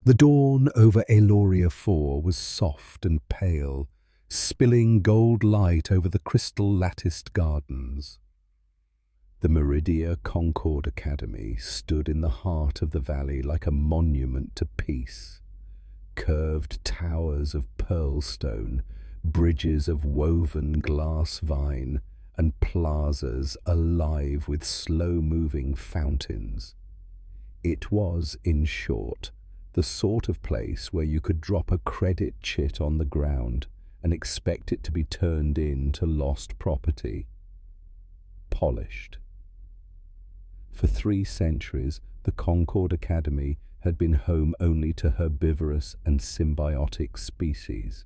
The dawn over Aloria 4 was soft and pale, spilling gold light over the crystal-latticed gardens. The Meridia Concord Academy stood in the heart of the valley like a monument to peace. Curved towers of pearl stone, bridges of woven glass vine, and plazas alive with slow-moving fountains. It was, in short, the sort of place where you could drop a credit chit on the ground and expect it to be turned into lost property. Polished. For 3 centuries, the Concord Academy had been home only to herbivorous and symbiotic species.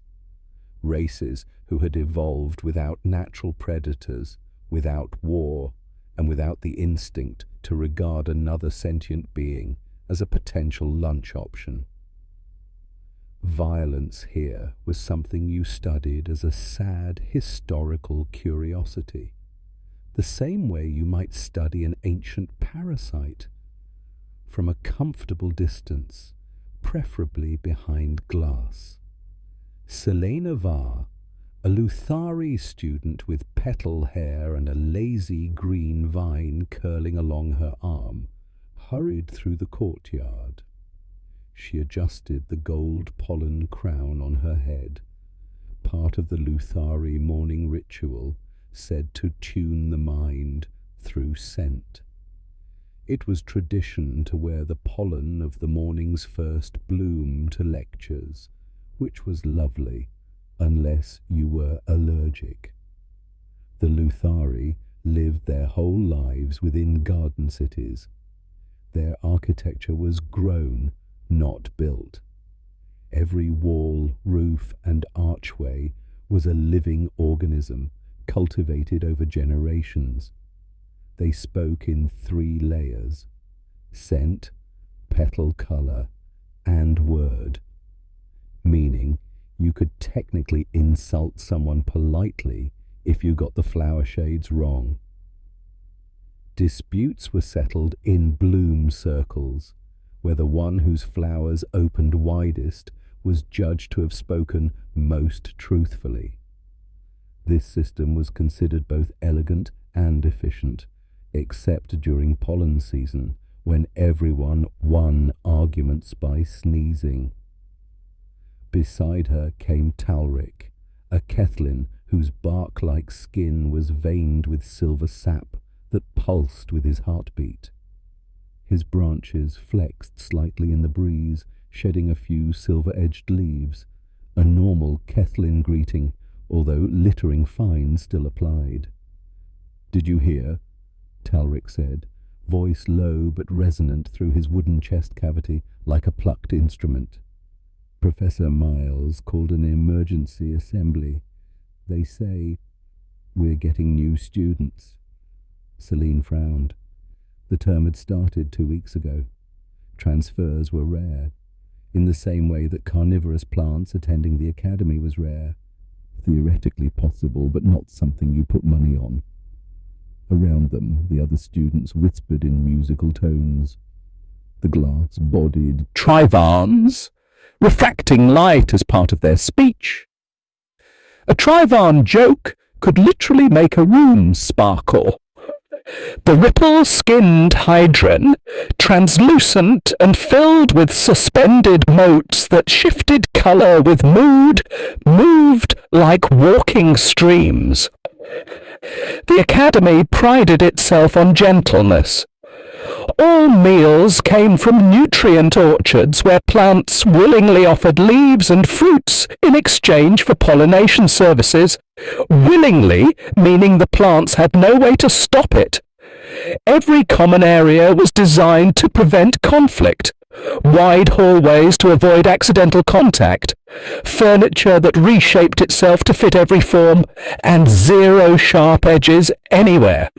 Races who had evolved without natural predators, without war, and without the instinct to regard another sentient being as a potential lunch option. Violence here was something you studied as a sad historical curiosity, the same way you might study an ancient parasite, from a comfortable distance, preferably behind glass. Selena Var, a Luthari student with petal hair and a lazy green vine curling along her arm, hurried through the courtyard. She adjusted the gold pollen crown on her head, part of the Luthari morning ritual said to tune the mind through scent. It was tradition to wear the pollen of the morning's first bloom to lectures, which was lovely, unless you were allergic. The Luthari lived their whole lives within garden cities. Their architecture was grown, not built. Every wall, roof, and archway was a living organism, cultivated over generations. They spoke in 3 layers: scent, petal color, and word. Meaning, you could technically insult someone politely if you got the flower shades wrong. Disputes were settled in bloom circles, where the one whose flowers opened widest was judged to have spoken most truthfully. This system was considered both elegant and efficient, except during pollen season, when everyone won arguments by sneezing. Beside her came Talric, a Kethlin whose bark-like skin was veined with silver sap that pulsed with his heartbeat. His branches flexed slightly in the breeze, shedding a few silver-edged leaves, a normal Kethlin greeting, although littering fines still applied. "Did you hear?" Talric said, voice low but resonant through his wooden chest cavity like a plucked instrument. "Professor Miles called an emergency assembly. They say we're getting new students." Celine frowned. The term had started 2 weeks ago. Transfers were rare, in the same way that carnivorous plants attending the academy was rare. Theoretically possible, but not something you put money on. Around them, the other students whispered in musical tones. The glass-bodied Trivans, refracting light as part of their speech. A Trivan joke could literally make a room sparkle. The ripple-skinned hydran, translucent and filled with suspended motes that shifted colour with mood, moved like walking streams. The academy prided itself on gentleness. All meals came from nutrient orchards where plants willingly offered leaves and fruits in exchange for pollination services, willingly meaning the plants had no way to stop it. Every common area was designed to prevent conflict, wide hallways to avoid accidental contact, furniture that reshaped itself to fit every form, and 0 sharp edges anywhere.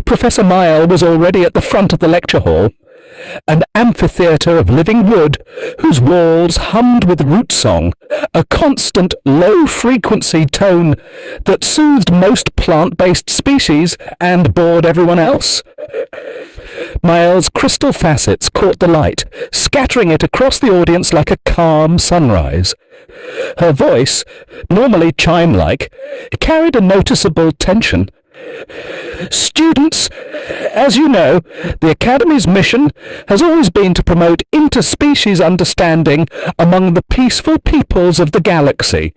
Professor Mile was already at the front of the lecture hall. an amphitheatre of living wood whose walls hummed with root song, a constant low-frequency tone that soothed most plant-based species and bored everyone else. Mael's crystal facets caught the light, scattering it across the audience like a calm sunrise. Her voice, normally chime-like, carried a noticeable tension. Students, as you know, the Academy's mission has always been to promote interspecies understanding among the peaceful peoples of the galaxy.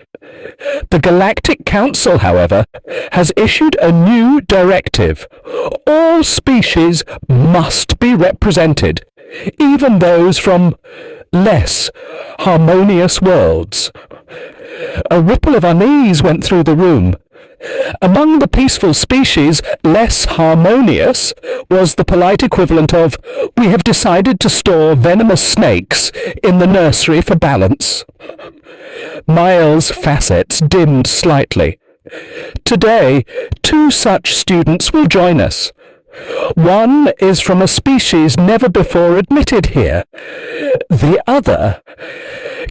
The Galactic Council, however, has issued a new directive. All species must be represented, even those from less harmonious worlds. A ripple of unease went through the room. Among the peaceful species, less harmonious was the polite equivalent of, "We have decided to store venomous snakes in the nursery for balance." Mael's facets dimmed slightly. Today, 2 such students will join us. One is from a species never before admitted here. The other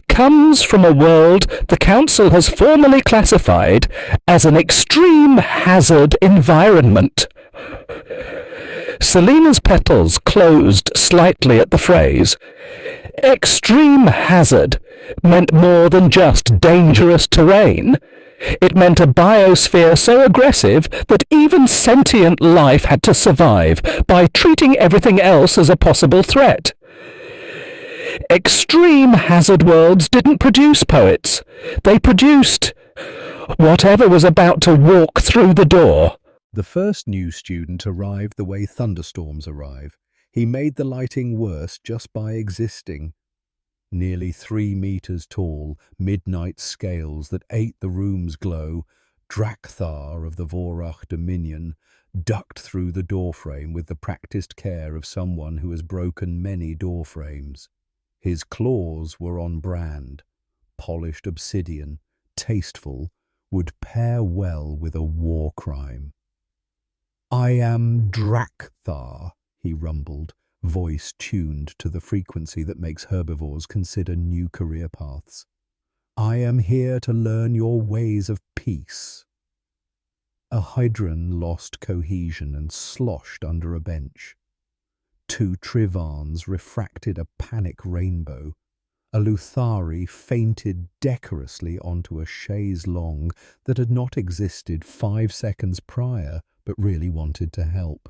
comes from a world the Council has formally classified as an extreme hazard environment. Selena's petals closed slightly at the phrase. Extreme hazard meant more than just dangerous terrain. It meant a biosphere so aggressive that even sentient life had to survive by treating everything else as a possible threat. Extreme hazard worlds didn't produce poets. They produced whatever was about to walk through the door. The first new student arrived the way thunderstorms arrive. He made the lighting worse just by existing. Nearly 3 meters tall, midnight scales that ate the room's glow, Drak'thar of the Vorakh Dominion ducked through the doorframe with the practiced care of someone who has broken many doorframes. His claws were on brand, polished obsidian, tasteful, would pair well with a war crime. "I am Drak'thar," he rumbled, voice tuned to the frequency that makes herbivores consider new career paths. "I am here to learn your ways of peace." A hydron lost cohesion and sloshed under a bench. 2 trivans refracted a panic rainbow. A Luthari fainted decorously onto a chaise longue that had not existed 5 seconds prior, but really wanted to help.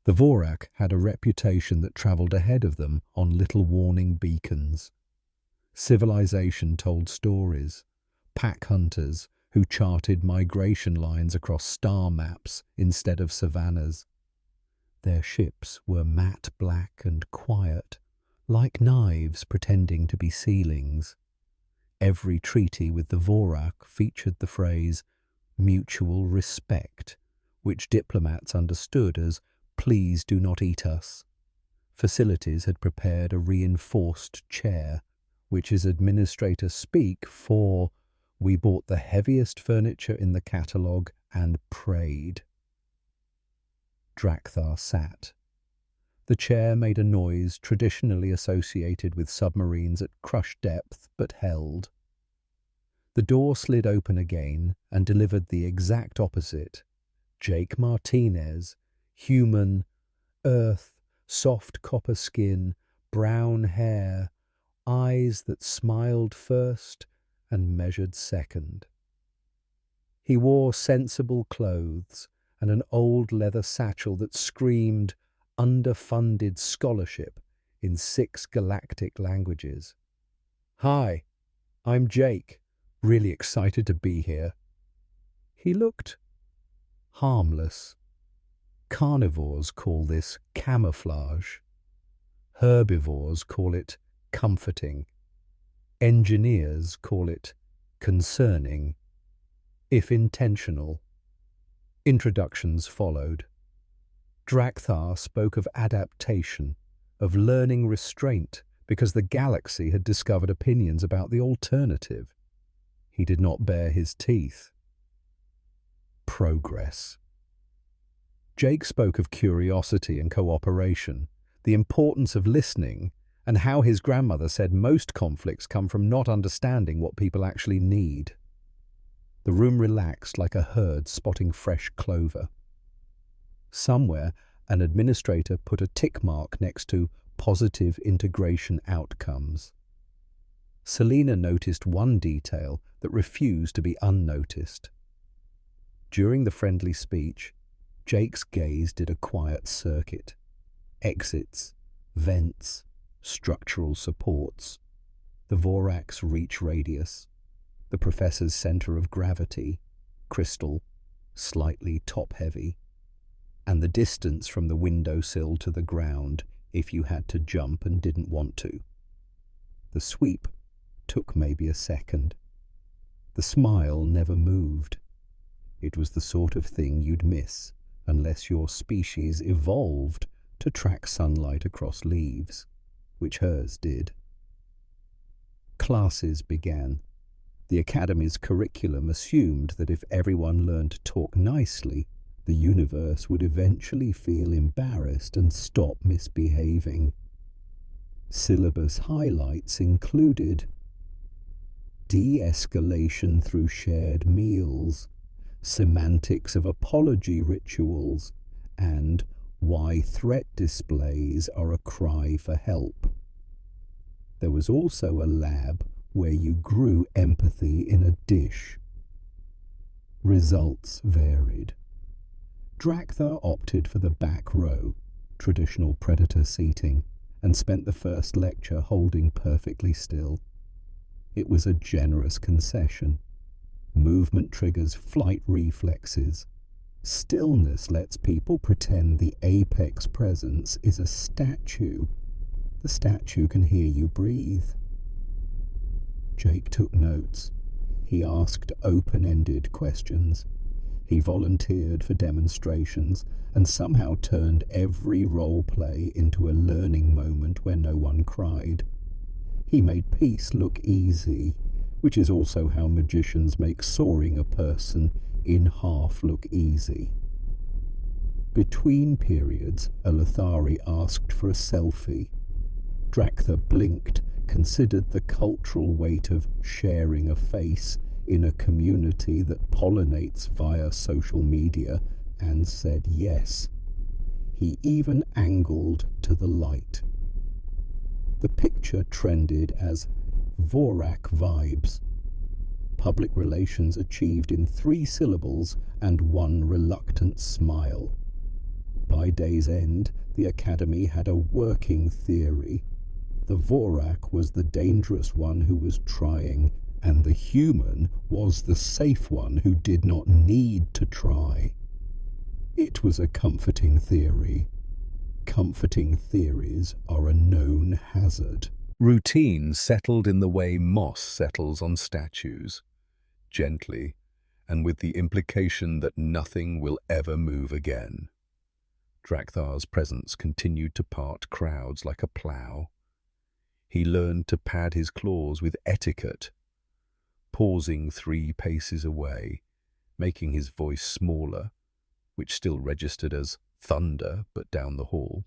The Vorakh had a reputation that travelled ahead of them on little warning beacons. Civilization told stories, pack hunters who charted migration lines across star maps instead of savannas. Their ships were matte black and quiet, like knives pretending to be ceilings. Every treaty with the Vorakh featured the phrase mutual respect, which diplomats understood as "please do not eat us." Facilities had prepared a reinforced chair, which is administrator speak for "we bought the heaviest furniture in the catalogue and prayed." Drak'thar sat. The chair made a noise traditionally associated with submarines at crush depth, but held. The door slid open again and delivered the exact opposite. Jake Martinez, human, earth, soft copper skin, brown hair, eyes that smiled first and measured second. He wore sensible clothes and an old leather satchel that screamed underfunded scholarship in 6 galactic languages. "Hi, I'm Jake. Really excited to be here." He looked harmless. Carnivores call this camouflage. Herbivores call it comforting. Engineers call it concerning, if intentional. Introductions followed. Drak'thar spoke of adaptation, of learning restraint, because the galaxy had discovered opinions about the alternative. He did not bare his teeth. Progress. Jake spoke of curiosity and cooperation, the importance of listening, and how his grandmother said most conflicts come from not understanding what people actually need. The room relaxed like a herd spotting fresh clover. Somewhere, an administrator put a tick mark next to positive integration outcomes. Selena noticed one detail that refused to be unnoticed. During the friendly speech, Jake's gaze did a quiet circuit. Exits, vents, structural supports, the Vorakh's reach radius, the professor's center of gravity, crystal, slightly top-heavy, and the distance from the windowsill to the ground if you had to jump and didn't want to. The sweep took maybe a second. The smile never moved. It was the sort of thing you'd miss unless your species evolved to track sunlight across leaves, which hers did. Classes began. The Academy's curriculum assumed that if everyone learned to talk nicely, the universe would eventually feel embarrassed and stop misbehaving. Syllabus highlights included de-escalation through shared meals, semantics of apology rituals, and why threat displays are a cry for help. There was also a lab where you grew empathy in a dish. Results varied. Drak'thar opted for the back row, traditional predator seating, and spent the first lecture holding perfectly still. It was a generous concession. Movement triggers flight reflexes. Stillness lets people pretend the apex presence is a statue. The statue can hear you breathe. Jake took notes. He asked open-ended questions. He volunteered for demonstrations and somehow turned every role play into a learning moment where no one cried. He made peace look easy, which is also how magicians make sawing a person in half look easy. Between periods, a Lothari asked for a selfie. Drak'thar blinked, considered the cultural weight of sharing a face in a community that pollinates via social media, and said yes. He even angled to the light. The picture trended as Vorakh vibes. Public relations achieved in 3 syllables and 1 reluctant smile. By day's end, the Academy had a working theory. The Vorakh was the dangerous one who was trying, and the human was the safe one who did not need to try. It was a comforting theory. Comforting theories are a known hazard. Routine settled in the way moss settles on statues, gently, and with the implication that nothing will ever move again. Drak'thar's presence continued to part crowds like a plough. He learned to pad his claws with etiquette, pausing 3 paces away, making his voice smaller, which still registered as thunder but down the hall,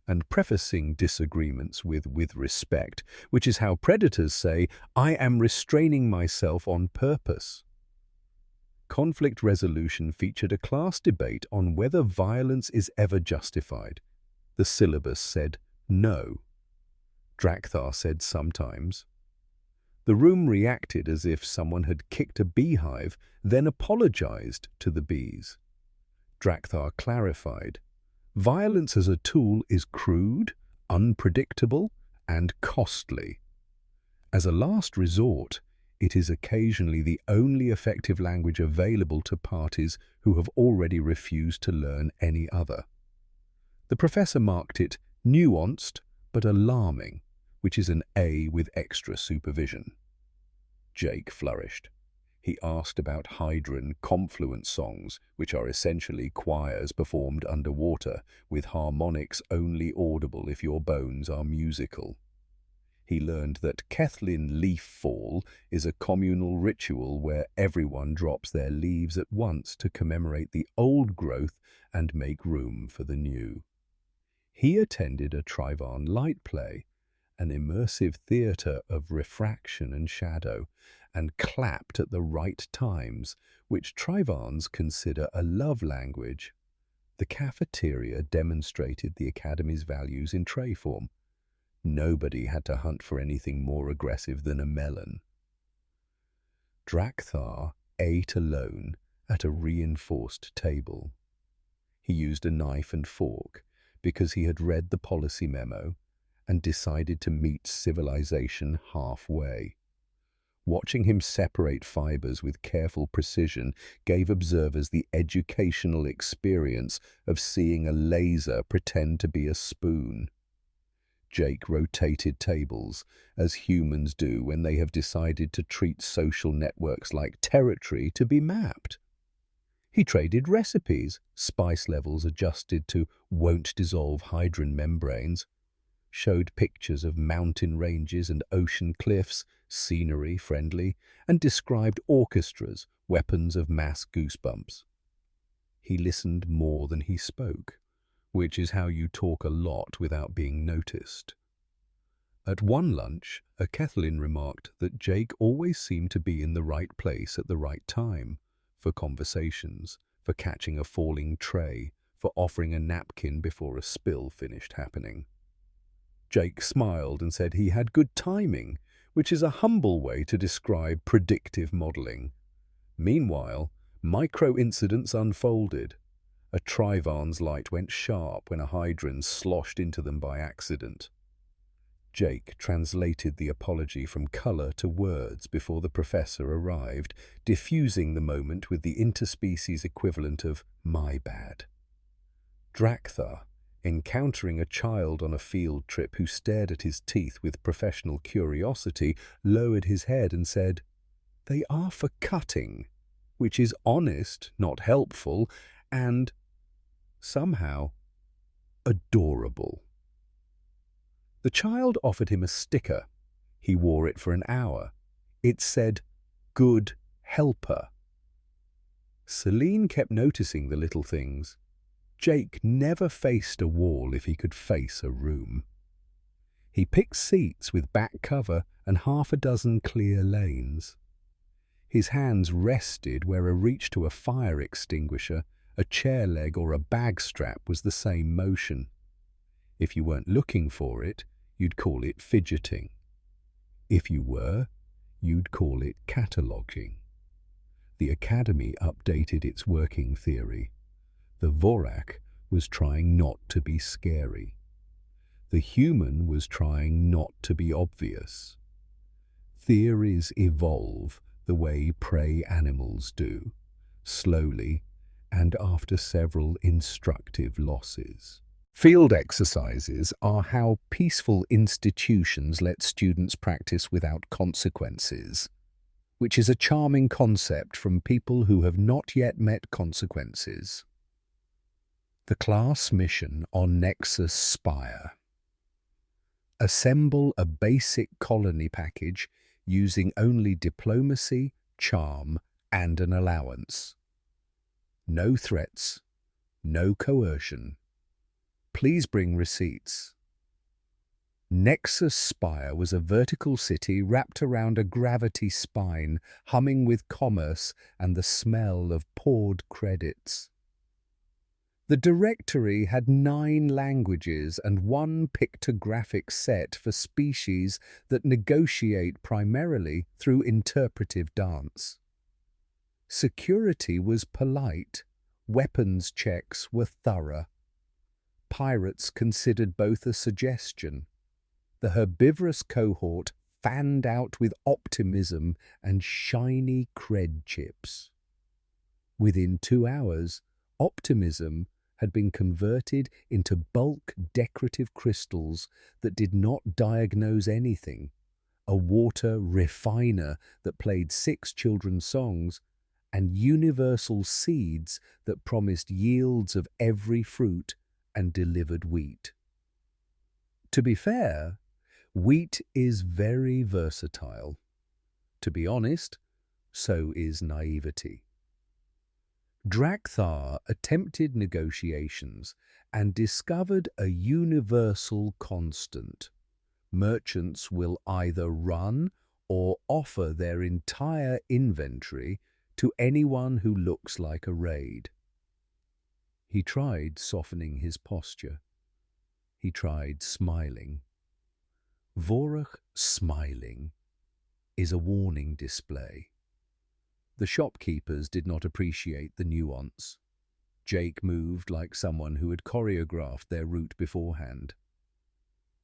and prefacing disagreements with respect, which is how predators say, "I am restraining myself on purpose." Conflict resolution featured a class debate on whether violence is ever justified. The syllabus said no. Drak'thar said sometimes. The room reacted as if someone had kicked a beehive, then apologized to the bees. Drak'thar clarified, violence as a tool is crude, unpredictable, and costly. As a last resort, it is occasionally the only effective language available to parties who have already refused to learn any other. The professor marked it nuanced but alarming, which is an A with extra supervision. Jake flourished. He asked about hydran confluence songs, which are essentially choirs performed underwater, with harmonics only audible if your bones are musical. He learned that Kethlin leaf fall is a communal ritual where everyone drops their leaves at once to commemorate the old growth and make room for the new. He attended a Trivan light play, an immersive theatre of refraction and shadow, and clapped at the right times, which Trivans consider a love language. The cafeteria demonstrated the Academy's values in tray form. Nobody had to hunt for anything more aggressive than a melon. Drak'thar ate alone at a reinforced table. He used a knife and fork because he had read the policy memo and decided to meet civilization halfway. Watching him separate fibers with careful precision gave observers the educational experience of seeing a laser pretend to be a spoon. Jake rotated tables, as humans do when they have decided to treat social networks like territory to be mapped. He traded recipes, spice levels adjusted to won't-dissolve hydrogen membranes, showed pictures of mountain ranges and ocean cliffs, scenery friendly, and described orchestras, weapons of mass goosebumps. He listened more than he spoke, which is how you talk a lot without being noticed. At one lunch, a Kethlin remarked that Jake always seemed to be in the right place at the right time, for conversations, for catching a falling tray, for offering a napkin before a spill finished happening. Jake smiled and said he had good timing, which is a humble way to describe predictive modeling. Meanwhile, micro-incidents unfolded. A Trivan's light went sharp when a Hydran sloshed into them by accident. Jake translated the apology from color to words before the professor arrived, diffusing the moment with the interspecies equivalent of "my bad." Drak'thar, encountering a child on a field trip who stared at his teeth with professional curiosity, lowered his head and said, "They are for cutting," which is honest, not helpful, and somehow adorable. The child offered him a sticker. He wore it for an hour. It said, "Good helper." Celine kept noticing the little things. Jake never faced a wall if he could face a room. He picked seats with back cover and half a dozen clear lanes. His hands rested where a reach to a fire extinguisher, a chair leg or a bag strap was the same motion. If you weren't looking for it, you'd call it fidgeting. If you were, you'd call it cataloging. The Academy updated its working theory. The Vorakh was trying not to be scary. The human was trying not to be obvious. Theories evolve the way prey animals do, slowly and after several instructive losses. Field exercises are how peaceful institutions let students practice without consequences, which is a charming concept from people who have not yet met consequences. The class mission on Nexus Spire. Assemble a basic colony package using only diplomacy, charm, and an allowance. No threats, no coercion. Please bring receipts. Nexus Spire was a vertical city wrapped around a gravity spine, humming with commerce and the smell of poured credits. The directory had 9 languages and 1 pictographic set for species that negotiate primarily through interpretive dance. Security was polite. Weapons checks were thorough. Pirates considered both a suggestion. The herbivorous cohort fanned out with optimism and shiny cred chips. Within 2 hours, optimism had been converted into bulk decorative crystals that did not diagnose anything, a water refiner that played 6 children's songs, and universal seeds that promised yields of every fruit and delivered wheat. To be fair, wheat is very versatile. To be honest, so is naivety. Drak'thar attempted negotiations and discovered a universal constant. Merchants will either run or offer their entire inventory to anyone who looks like a raid. He tried softening his posture. He tried smiling. Vorakh smiling is a warning display. The shopkeepers did not appreciate the nuance. Jake moved like someone who had choreographed their route beforehand.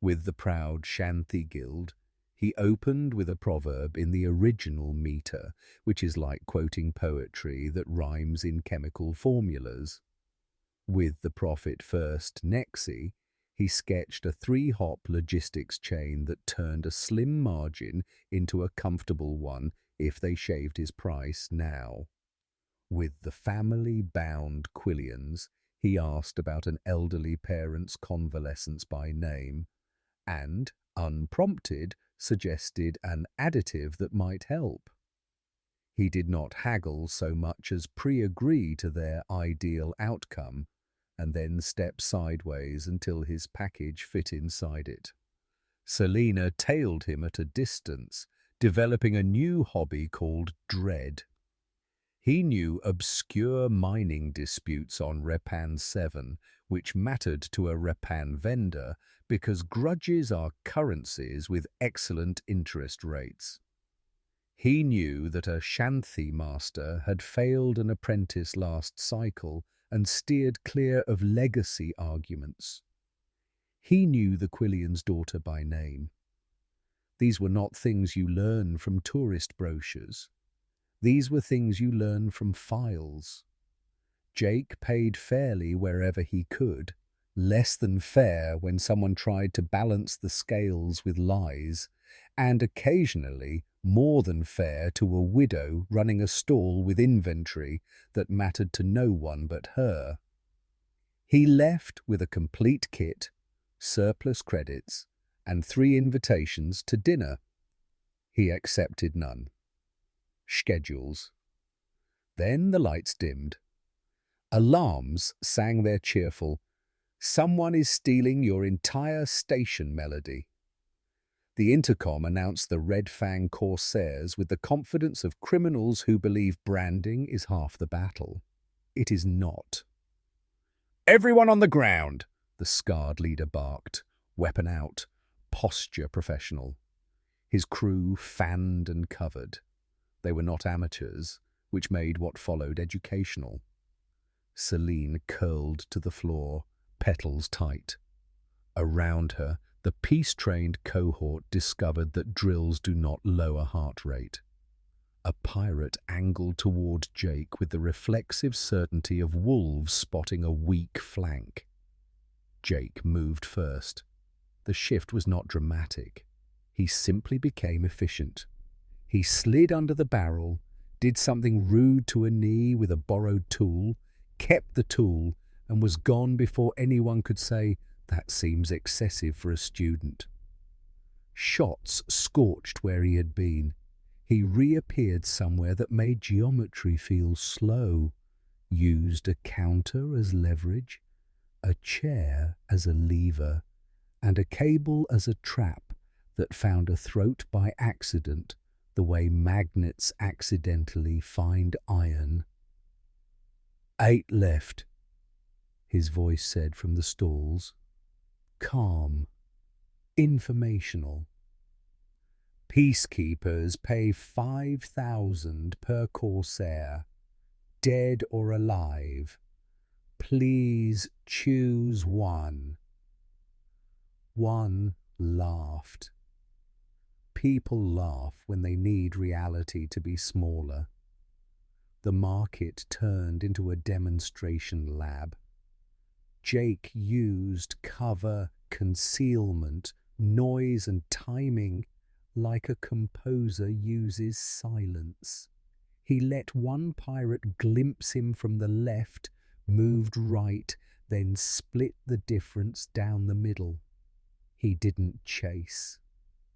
With the proud Shanthi Guild, he opened with a proverb in the original meter, which is like quoting poetry that rhymes in chemical formulas. With the profit-first Nexus, he sketched a 3-hop logistics chain that turned a slim margin into a comfortable one if they shaved his price now. With the family-bound Quillians, he asked about an elderly parent's convalescence by name, and, unprompted, suggested an additive that might help. He did not haggle so much as pre-agree to their ideal outcome, and then step sideways until his package fit inside it. Selena tailed him at a distance, developing a new hobby called dread. He knew obscure mining disputes on Repan 7, which mattered to a Repan vendor because grudges are currencies with excellent interest rates. He knew that a Shanthi master had failed an apprentice last cycle and steered clear of legacy arguments. He knew the Quillian's daughter by name. These were not things you learn from tourist brochures. These were things you learn from files. Jake paid fairly wherever he could, less than fair when someone tried to balance the scales with lies, and occasionally more than fair to a widow running a stall with inventory that mattered to no one but her. He left with a complete kit, surplus credits, and 3 invitations to dinner. He accepted none. Schedules. Then the lights dimmed. Alarms sang their cheerful, "Someone is stealing your entire station" melody. The intercom announced the Red Fang Corsairs with the confidence of criminals who believe branding is half the battle. It is not. "Everyone on the ground," the scarred leader barked, weapon out, posture professional. His crew fanned and covered. They were not amateurs, which made what followed educational. Selene curled to the floor, petals tight. Around her, the peace-trained cohort discovered that drills do not lower heart rate. A pirate angled toward Jake with the reflexive certainty of wolves spotting a weak flank. Jake moved first. The shift was not dramatic. He simply became efficient. He slid under the barrel, did something rude to a knee with a borrowed tool, kept the tool, and was gone before anyone could say, "That seems excessive for a student." Shots scorched where he had been. He reappeared somewhere that made geometry feel slow, used a counter as leverage, a chair as a lever, and a cable as a trap that found a throat by accident, the way magnets accidentally find iron. 8 left, his voice said from the stalls. Calm. Informational. Peacekeepers pay 5,000 per Corsair, dead or alive. Please choose one. One laughed. People laugh when they need reality to be smaller. The market turned into a demonstration lab. Jake used cover, concealment, noise and timing like a composer uses silence. He let one pirate glimpse him from the left, moved right, then split the difference down the middle. He didn't chase.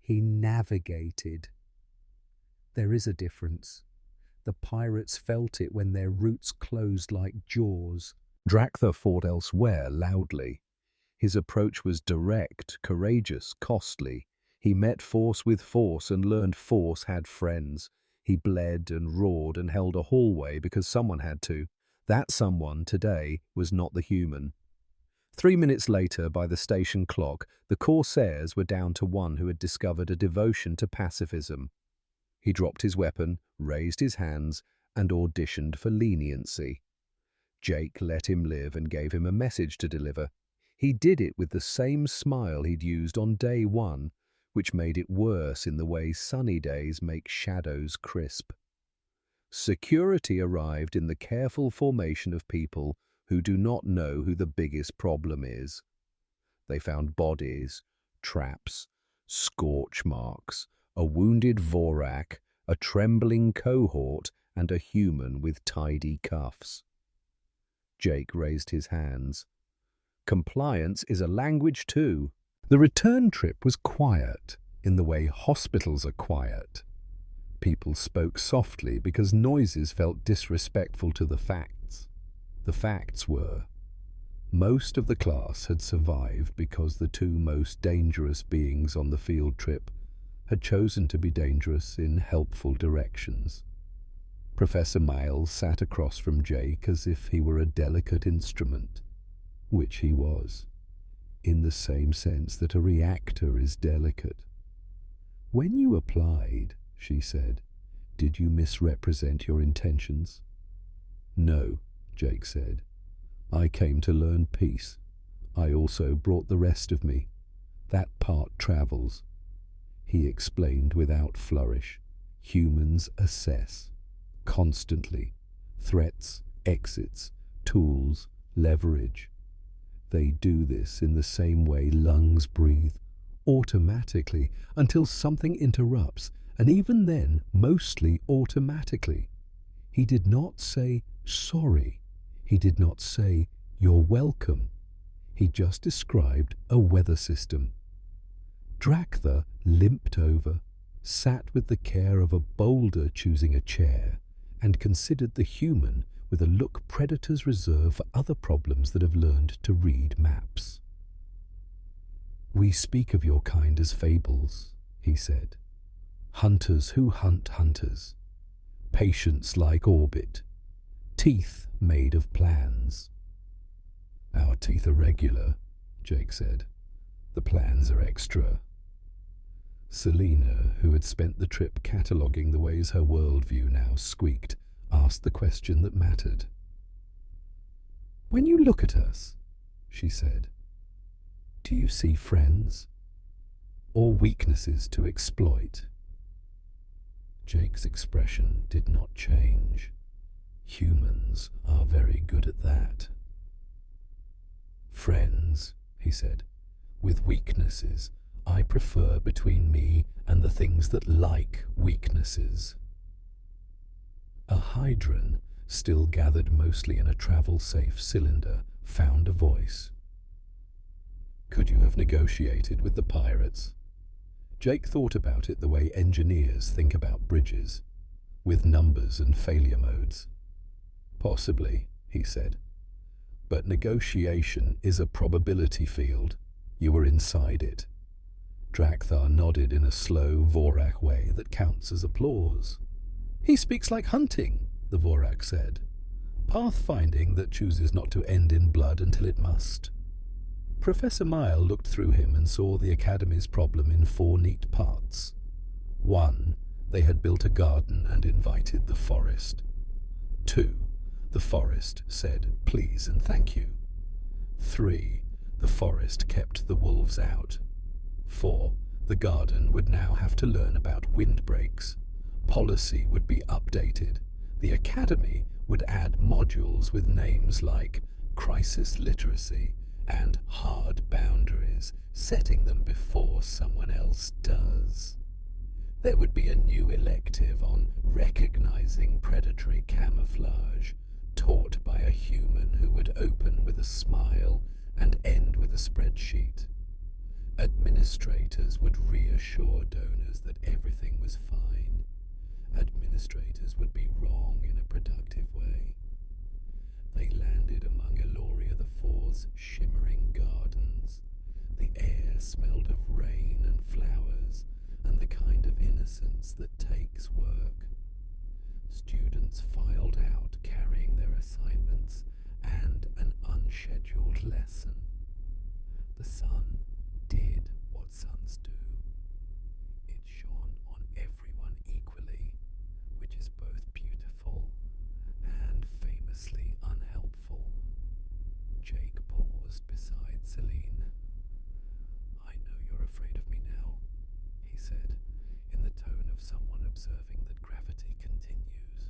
He navigated. There is a difference. The pirates felt it when their roots closed like jaws. Drak'thar fought elsewhere loudly. His approach was direct, courageous, costly. He met force with force and learned force had friends. He bled and roared and held a hallway because someone had to. That someone, today, was not the human. 3 minutes later, by the station clock, the Corsairs were down to one who had discovered a devotion to pacifism. He dropped his weapon, raised his hands, and auditioned for leniency. Jake let him live and gave him a message to deliver. He did it with the same smile he'd used on day one, which made it worse in the way sunny days make shadows crisp. Security arrived in the careful formation of people who do not know who the biggest problem is. They found bodies, traps, scorch marks, a wounded Vorakh, a trembling cohort, and a human with tidy cuffs. Jake raised his hands. Compliance is a language too. The return trip was quiet, in the way hospitals are quiet. People spoke softly because noises felt disrespectful to the facts. The facts were, most of the class had survived because the two most dangerous beings on the field trip had chosen to be dangerous in helpful directions. Professor Miles sat across from Jake as if he were a delicate instrument, which he was, in the same sense that a reactor is delicate. When you applied, she said, did you misrepresent your intentions? No, Jake said. I came to learn peace. I also brought the rest of me. That part travels. He explained without flourish. Humans assess. Constantly. Threats, exits, tools, leverage. They do this in the same way lungs breathe, automatically, until something interrupts, and even then, mostly automatically. He did not say, sorry. He did not say, you're welcome. He just described a weather system. Drak'thar limped over, sat with the care of a boulder choosing a chair, and considered the human with a look predators reserve for other problems that have learned to read maps. We speak of your kind as fables, he said. Hunters who hunt hunters. Patience like orbit. Teeth made of plans. Our teeth are regular, Jake said. The plans are extra. Selena, who had spent the trip cataloguing the ways her worldview now squeaked, asked the question that mattered. When you look at us, she said, do you see friends or weaknesses to exploit? Jake's expression did not change. Humans are very good at that. Friends, he said, with weaknesses I prefer between me and the things that like weaknesses. A hydron, still gathered mostly in a travel-safe cylinder, found a voice. Could you have negotiated with the pirates? Jake thought about it the way engineers think about bridges, with numbers and failure modes. Possibly, he said. But negotiation is a probability field. You were inside it. Drak'thar nodded in a slow Vorakh way that counts as applause. He speaks like hunting, the Vorakh said. Pathfinding that chooses not to end in blood until it must. Professor Mile looked through him and saw the Academy's problem in 4 neat parts. 1, they had built a garden and invited the forest. 2, the forest said please and thank you. 3, the forest kept the wolves out. 4, the garden would now have to learn about windbreaks. Policy would be updated. The Academy would add modules with names like crisis literacy and hard boundaries, setting them before someone else does. There would be a new elective on recognizing predatory camouflage, taught by a human who would open with a smile and end with a spreadsheet. Administrators would reassure donors that everything was fine. administrators would be wrong in a productive way. They landed among Eloria the Four's shimmering gardens. The air smelled of rain and flowers, and the kind of innocence that takes work. Students filed out carrying their assignments and an unscheduled lesson. The sun did what suns do. It shone on everyone equally, which is both beautiful and famously unhelpful. Jake paused beside Celine. "I know you're afraid of me now," he said, in the tone of someone observing that gravity continues.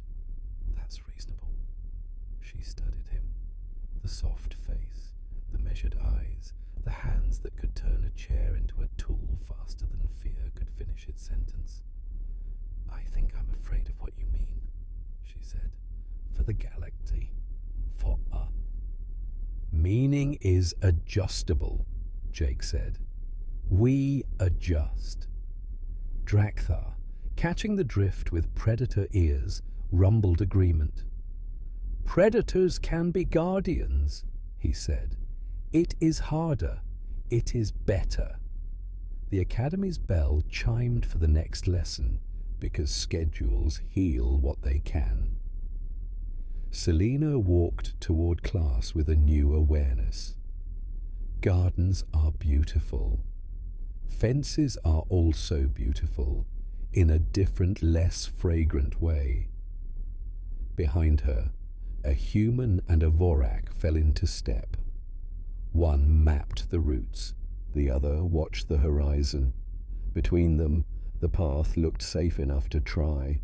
"That's reasonable." She studied him. The soft face, the measured eyes, the hands that could turn a chair into a tool faster than fear could finish its sentence. "I think I'm afraid of what you mean," she said. "For the galaxy. For us." "Meaning is adjustable," Jake said. "We adjust." Drak'thar, catching the drift with predator ears, rumbled agreement. "Predators can be guardians," he said. "It is harder. It is better." The Academy's bell chimed for the next lesson, because schedules heal what they can. Selena walked toward class with a new awareness. Gardens are beautiful. Fences are also beautiful, in a different, less fragrant way. Behind her, a human and a Vorakh fell into step. One mapped the routes, the other watched the horizon. Between them, the path looked safe enough to try.